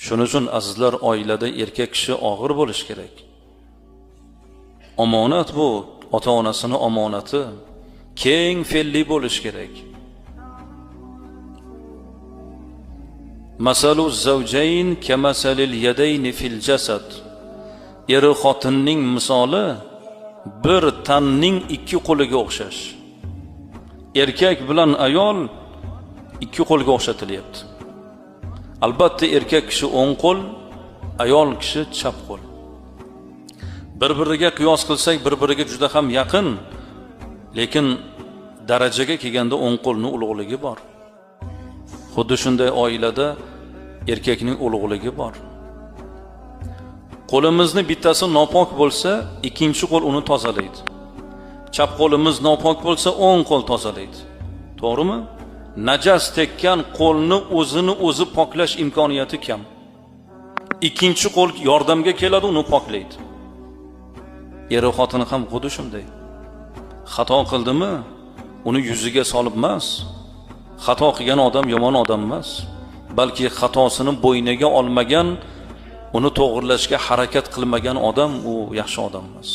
Shuning uchun azizlar, oilada erkak kishi og'ir bo'lish kerak. Omonat bu, ota-onasini omonati. Keng fe'lli bo'lish kerak. Masalu zawjayn kamasalil yadayni fil jasad. Eri xotinning misoli bir tanning ikki qo'liga o'xshash. Erkak bilan ayol ikki qo'lga o'xshatilyapti. Albatta erkak kishi o'ng qo'l, ayol kishi chap qo'l. Bir-biriga qiyos qilsak, bir-biriga juda ham yaqin, lekin darajaga kelganda o'ng qo'lning ulug'ligi bor. Xuddi shunday oilada erkakning ulug'ligi bor. Qo'limizni bittasi nopok bo'lsa, ikkinchi qo'l uni tozalaydi. Chap qo'limiz nopok bo'lsa, o'ng qo'l tozalaydi. To'g'rimi? Najas tekkan qo'lni o'zini o'zi poklash imkoniyati kam. Ikkinchi qo'l yordamga keladi, uni poklaydi. Eri xotini ham xuddi shunday. Xato qildimi, uni yuziga solib emas. Xato qilgan odam yomon odam emas, balki xatosini bo'yniga olmagan, uni to'g'rilashga harakat qilmagan odam u yaxshi odam emas.